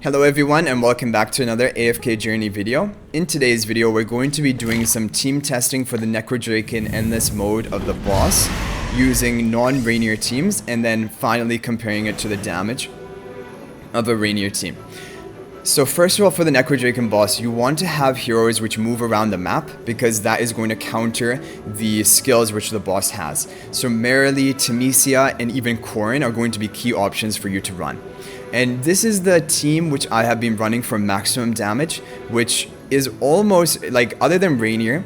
Hello everyone and welcome back to another AFK journey video. In today's video we're going to be doing some team testing for the Necrodrakon endless mode of the boss using non-Reinier teams and then finally comparing it to the damage of a Reinier team. So first of all, for the Necrodrakon boss, you want to have heroes which move around the map because that is going to counter the skills which the boss has. So Merrily, Temesia, and even Korin are going to be key options for you to run. And this is the team which I have been running for maximum damage, which is almost like, other than Reinier,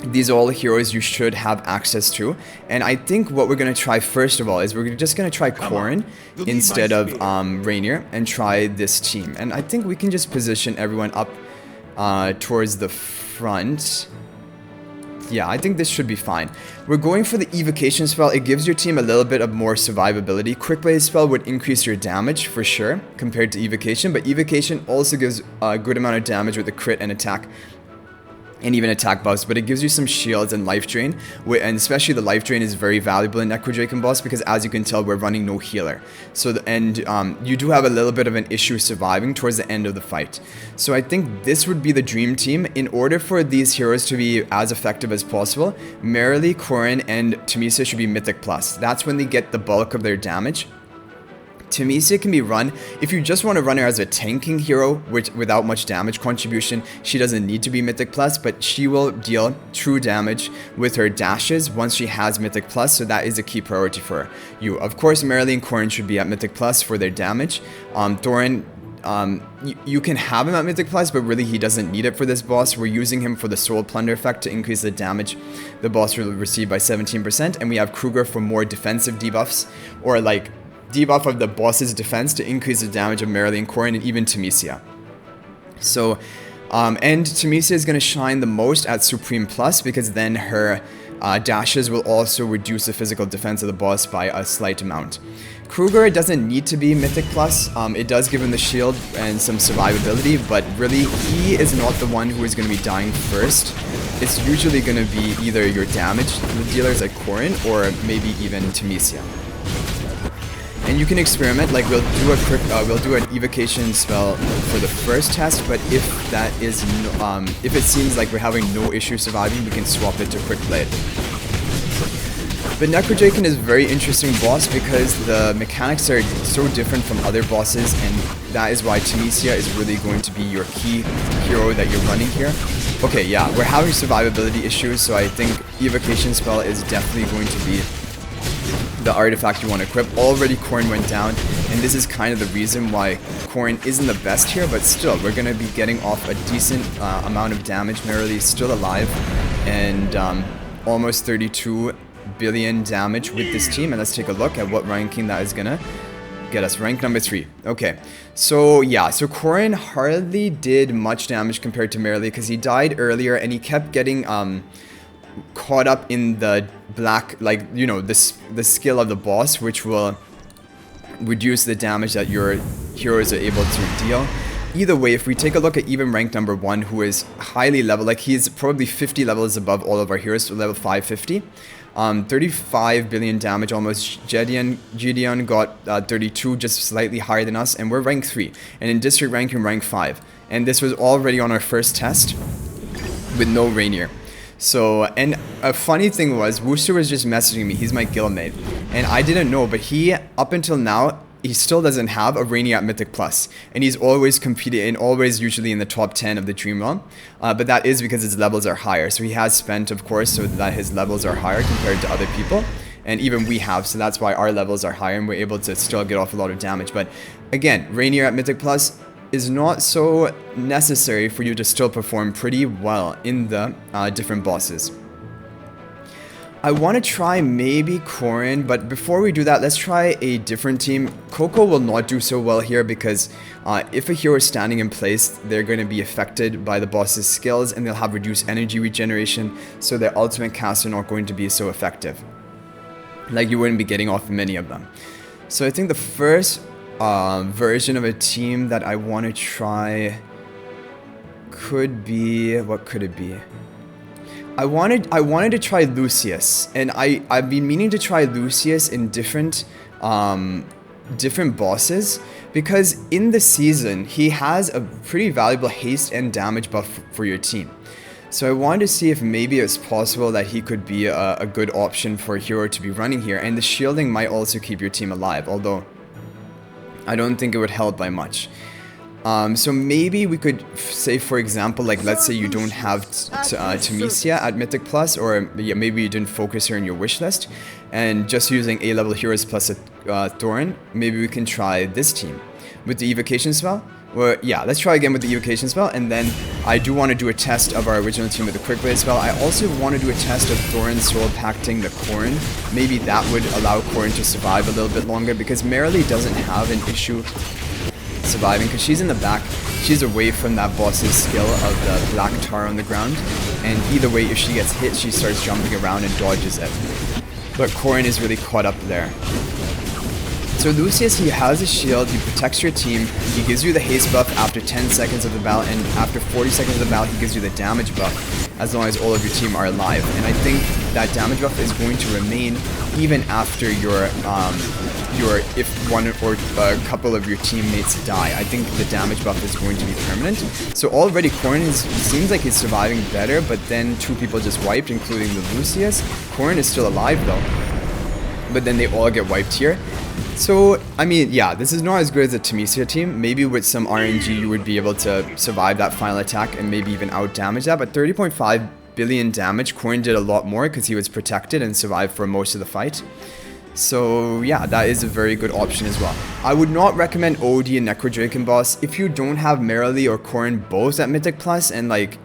these are all heroes you should have access to. And I think what we're going to try first of all is we're just going to try Korin instead of Reinier and try this team. And I think we can just position everyone up towards the front. Yeah, I think this should be fine. We're going for the evocation spell. It gives your team a little bit of more survivability. Quick blaze spell would increase your damage for sure compared to evocation, but evocation also gives a good amount of damage with the crit and attack and even attack buffs, but it gives you some shields and life drain, and especially the life drain is very valuable in Necrodrakon boss because, as you can tell, we're running no healer. So you do have a little bit of an issue surviving towards the end of the fight. So I think this would be the dream team. In order for these heroes to be as effective as possible, Merrily, Korin, and Temesia should be Mythic Plus. That's when they get the bulk of their damage. Temesia can be run, if you just want to run her as a tanking hero without much damage contribution, she doesn't need to be Mythic Plus, but she will deal true damage with her dashes once she has Mythic Plus, so that is a key priority for you. Of course, Merrily and Korin should be at Mythic Plus for their damage. Thorin, you can have him at Mythic Plus, but really he doesn't need it for this boss. We're using him for the Soul Plunder effect to increase the damage the boss will receive by 17%, and we have Kruger for more defensive debuffs, or like debuff of the boss's defense to increase the damage of Merrily and Korin and even Temesia. So, and Temesia is going to shine the most at Supreme Plus because then her dashes will also reduce the physical defense of the boss by a slight amount. Kruger doesn't need to be Mythic Plus. It does give him the shield and some survivability, but really he is not the one who is going to be dying first. It's usually going to be either your damage dealers like Korin or maybe even Temesia. And you can experiment, like we'll do an evocation spell for the first test, but if that is if it seems like we're having no issue surviving, we can swap it to Quick Blade. But Necrodrakon is a very interesting boss because the mechanics are so different from other bosses, and that is why Temesia is really going to be your key hero that you're running here. Okay, yeah, we're having survivability issues, so I think evocation spell is definitely going to be the artifact you want to equip. Already Korin went down, and this is kind of the reason why Korin isn't the best here, but still, we're going to be getting off a decent amount of damage. Merrily is still alive, and almost 32 billion damage with this team, and let's take a look at what ranking that is going to get us. Rank number 3. Okay, so yeah, so Korin hardly did much damage compared to Merrily because he died earlier, and he kept getting caught up in the black, like, you know, the skill of the boss, which will reduce the damage that your heroes are able to deal. Either way, if we take a look at even rank number 1, who is highly level, like he's probably 50 levels above all of our heroes, so level 550, 35 billion damage almost. Gideon got 32, just slightly higher than us, and we're rank 3, and in district ranking rank 5, and this was already on our first test with no Reinier. So, and a funny thing was, Wooster was just messaging me, he's my guildmate, and I didn't know, but he, up until now, he still doesn't have a Reinier at Mythic Plus, and he's always competed, and always usually in the top 10 of the Dream Realm, but that is because his levels are higher, so he has spent, of course, so that his levels are higher compared to other people, and even we have, so that's why our levels are higher, and we're able to still get off a lot of damage. But again, Reinier at Mythic Plus is not so necessary for you to still perform pretty well in the different bosses. I want to try maybe Korin, but before we do that, let's try a different team. Coco will not do so well here because if a hero is standing in place, they're going to be affected by the boss's skills and they'll have reduced energy regeneration, so their ultimate casts are not going to be so effective. Like, you wouldn't be getting off many of them. So I think the first version of a team that I want to try could be, what could it be? I wanted to try Lucius, and I've been meaning to try Lucius in different different bosses, because in the season he has a pretty valuable haste and damage buff for your team. So I wanted to see if maybe it's possible that he could be a good option for a hero to be running here, and the shielding might also keep your team alive, although I don't think it would help by much. So maybe we could say, for example, like let's say you don't have Temesia at Mythic Plus, or yeah, maybe you didn't focus her in your wish list, and just using A-level heroes plus a Thorin, maybe we can try this team with the evocation spell. Well, yeah, let's try again with the evocation spell, and then I do want to do a test of our original team with the quick blade spell. I also want to do a test of Thorin soul pacting the Corrin. Maybe that would allow Corrin to survive a little bit longer, because Marilee doesn't have an issue surviving because she's in the back. She's away from that boss's skill of the black tar on the ground, and either way, if she gets hit, she starts jumping around and dodges it. But Corrin is really caught up there. So Lucius, he has a shield, he protects your team, he gives you the haste buff after 10 seconds of the battle, and after 40 seconds of the battle he gives you the damage buff as long as all of your team are alive. And I think that damage buff is going to remain even after if one or a couple of your teammates die. I think the damage buff is going to be permanent. So already Corrin seems like he's surviving better, but then 2 people just wiped, including the Lucius. Corrin is still alive though, but then they all get wiped here. So, I mean, yeah, this is not as good as the Temesia team. Maybe with some RNG you would be able to survive that final attack and maybe even out-damage that, but 30.5 billion damage, Corrin did a lot more because he was protected and survived for most of the fight. So, yeah, that is a very good option as well. I would not recommend OD and Necrodrakon boss. If you don't have Marilee or Corrin both at Mythic Plus and, like,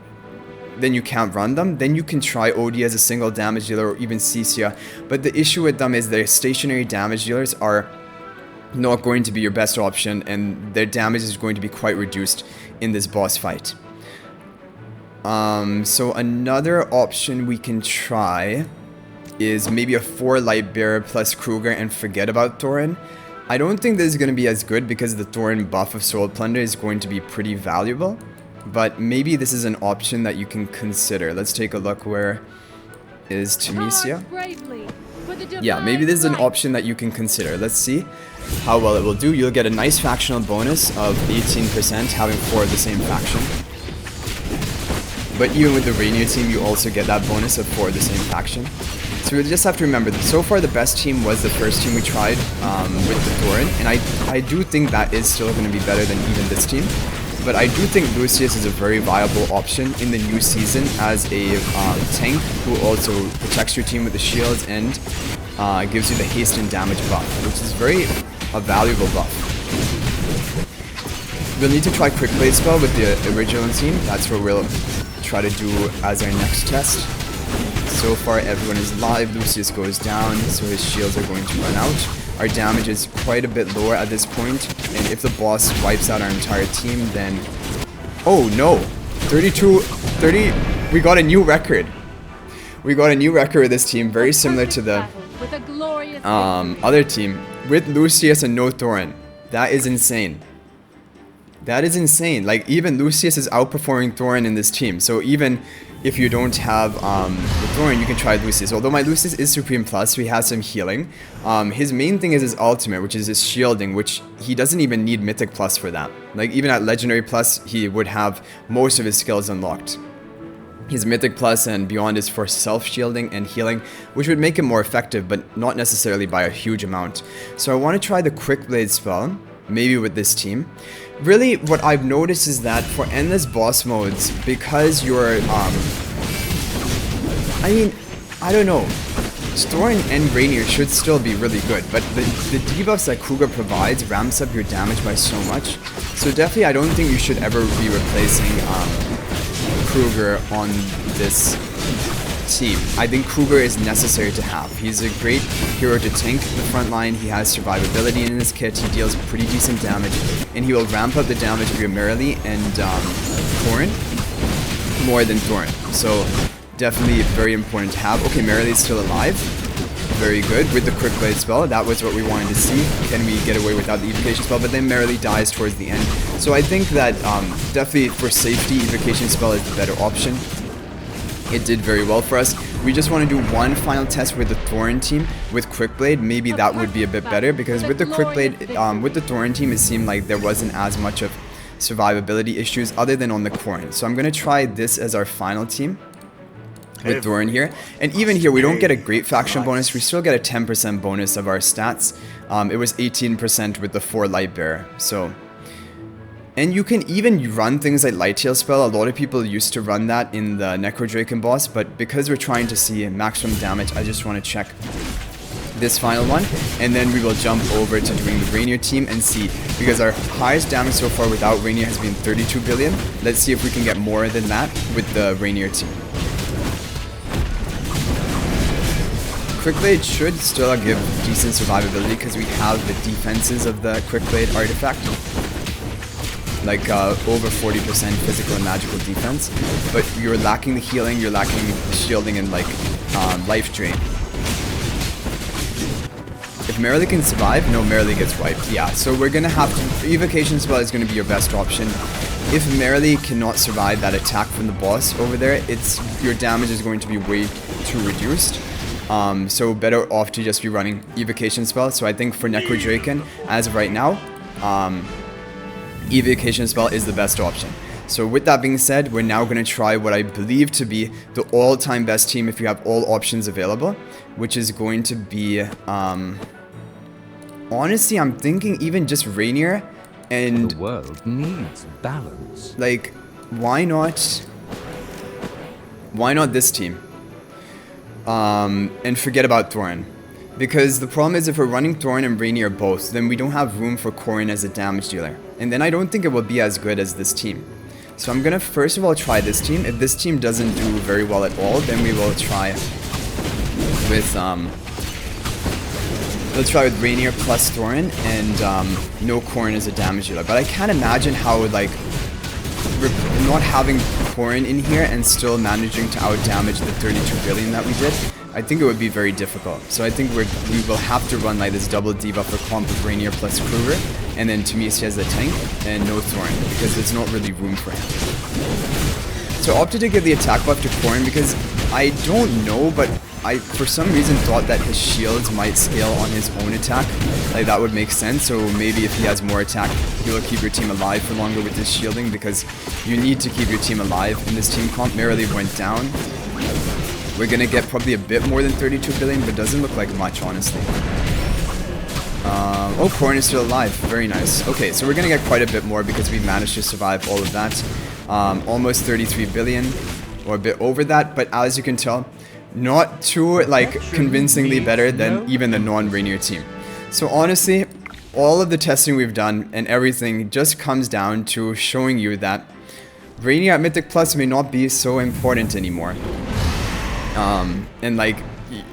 then you can't run them, then you can try OD as a single damage dealer or even Cecia. But the issue with them is their stationary damage dealers are not going to be your best option, and their damage is going to be quite reduced in this boss fight. So another option we can try is maybe a 4 Lightbearer plus Kruger and forget about Thorin. I don't think this is going to be as good because the Thorin buff of Soul Plunder is going to be pretty valuable. But maybe this is an option that you can consider. Let's take a look. Where is Temesia? Yeah, maybe this is an option that you can consider. Let's see how well it will do. You'll get a nice factional bonus of 18% having 4 of the same faction. But even with the Reinier team, you also get that bonus of 4 of the same faction. So we just have to remember that so far the best team was the first team we tried with the Thorin. And I do think that is still going to be better than even this team. But I do think Lucius is a very viable option in the new season as a tank who also protects your team with the shields and gives you the haste and damage buff, which is a valuable buff. We'll need to try Quick Blade spell with the original team. That's what we'll try to do as our next test. So far everyone is live, Lucius goes down, so his shields are going to run out. Our damage is quite a bit lower at this point, and if the boss wipes out our entire team, then... Oh no! 30... We got a new record! We got a new record with this team, very similar to the other team, with Lucius and no Thorin. That is insane. That is insane. Like, even Lucius is outperforming Thorin in this team, so even if you don't have the Thorin, you can try Lucius. Although my Lucius is Supreme Plus, so he has some healing. His main thing is his ultimate, which is his shielding, which he doesn't even need Mythic Plus for that. Like, even at Legendary Plus, he would have most of his skills unlocked. His Mythic Plus and beyond is for self-shielding and healing, which would make him more effective, but not necessarily by a huge amount. So I want to try the Quick Blade spell, maybe with this team. Really, what I've noticed is that for endless boss modes, because you're, I mean, I don't know. Thorin and Reinier should still be really good, but the debuffs that Kruger provides ramps up your damage by so much. So definitely, I don't think you should ever be replacing Kruger on this team. I think Kruger is necessary to have. He's a great hero to tank the front line. He has survivability in his kit. He deals pretty decent damage, and he will ramp up the damage of your Marilee and Thorin more than Thorin. So definitely very important to have. Okay, Marilee's still alive. Very good with the Quick Blade spell. That was what we wanted to see. Can we get away without the evocation spell? But then Marilee dies towards the end. So I think that definitely for safety, evocation spell is the better option. It did very well for us. We just want to do one final test with the Thorin team with Quickblade. Maybe that would be a bit better, because with the Quickblade, with the Thorin team, it seemed like there wasn't as much of survivability issues other than on the Corrin. So I'm going to try this as our final team with Thorin here. And even here, we don't get a great faction bonus. We still get a 10% bonus of our stats. It was 18% with the 4 Lightbearer. So... And you can even run things like Lighttail Spell. A lot of people used to run that in the Necrodrakon boss, but because we're trying to see maximum damage, I just want to check this final one, and then we will jump over to doing the Reinier team and see, because our highest damage so far without Reinier has been 32 billion. Let's see if we can get more than that with the Reinier team. Quickblade should still give decent survivability because we have the defenses of the Quickblade artifact. Like over 40% physical and magical defense, but you're lacking the healing, you're lacking the shielding, and like life drain. If Merrily can survive, no, Merrily gets wiped. Yeah, so we're gonna have to. Evocation Spell is gonna be your best option. If Merrily cannot survive that attack from the boss over there, your damage is going to be way too reduced. So better off to just be running Evocation Spell. So I think for Necrodrakon, as of right now, Evocation Spell is the best option. So with that being said, we're now going to try what I believe to be the all-time best team if you have all options available, which is going to be, honestly, I'm thinking even just Reinier, and... The world needs balance. Like, why not this team? And forget about Thorin. Because the problem is, if we're running Thorin and Reinier both, then we don't have room for Corrin as a damage dealer. And then I don't think it will be as good as this team. So I'm gonna first of all try this team. If this team doesn't do very well at all, then we will try with let's try with Reinier plus Thorin and no Corrin as a damage dealer. But I can't imagine how, like, not having Corrin in here and still managing to outdamage the 32 billion that we did. I think it would be very difficult. So I think we will have to run like this double debuffer comp of Reinier plus Kruger, and then Timisi as the tank, and no Thorin, because there's not really room for him. So I opted to give the attack buff to Corrin because I don't know, but I for some reason thought that his shields might scale on his own attack. Like, that would make sense. So maybe if he has more attack, he will keep your team alive for longer with his shielding, because you need to keep your team alive in this team comp. Merrily went down. We're gonna get probably a bit more than 32 billion, but doesn't look like much, honestly. Oh, Corrin is still alive. Very nice. Okay, so we're gonna get quite a bit more because we managed to survive all of that. Almost 33 billion, or a bit over that, but as you can tell, not too, like, convincingly better than even the non-Reinier team. So honestly, all of the testing we've done and everything just comes down to showing you that Reinier at Mythic Plus may not be so important anymore. And like,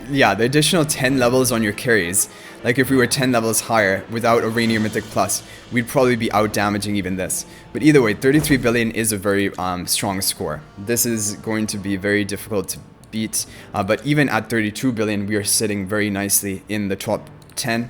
yeah, the additional 10 levels on your carries, like if we were 10 levels higher without a Reinier Mythic Plus, we'd probably be out damaging even this. But either way, 33 billion is a very strong score. This is going to be very difficult to beat, but even at 32 billion, we are sitting very nicely in the top 10,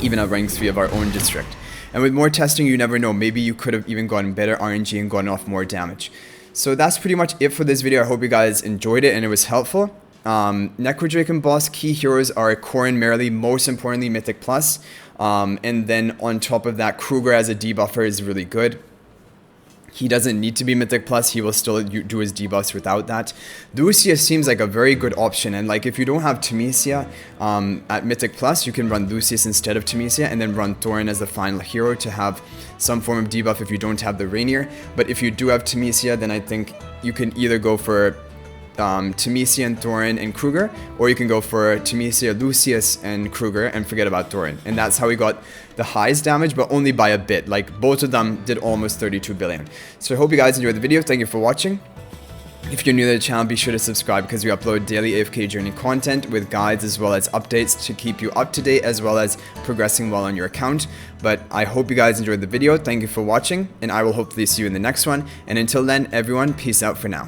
even at rank 3 of our own district. And with more testing, you never know, maybe you could have even gotten better RNG and gotten off more damage. So that's pretty much it for this video. I hope you guys enjoyed it and it was helpful. Necrodrakon boss key heroes are Corrin, Merrily, most importantly Mythic Plus. And then on top of that, Kruger as a debuffer is really good. He doesn't need to be Mythic Plus, he will still do his debuffs without that. Lucius seems like a very good option, and like if you don't have Timisia at Mythic Plus, you can run Lucius instead of Timisia, and then run Thorin as the final hero to have some form of debuff if you don't have the Reinier. But if you do have Timisia, then I think you can either go for Timisia and Thorin and Kruger, or you can go for Timisia, Lucius, and Kruger and forget about Thorin. And that's how we got the highest damage, but only by a bit. Like, both of them did almost 32 billion. So I hope you guys enjoyed the video. Thank you for watching. If you're new to the channel, be sure to subscribe because we upload daily AFK journey content with guides as well as updates to keep you up to date as well as progressing well on your account. But I hope you guys enjoyed the video. Thank you for watching, and I will hopefully see you in the next one. And until then, everyone, peace out for now.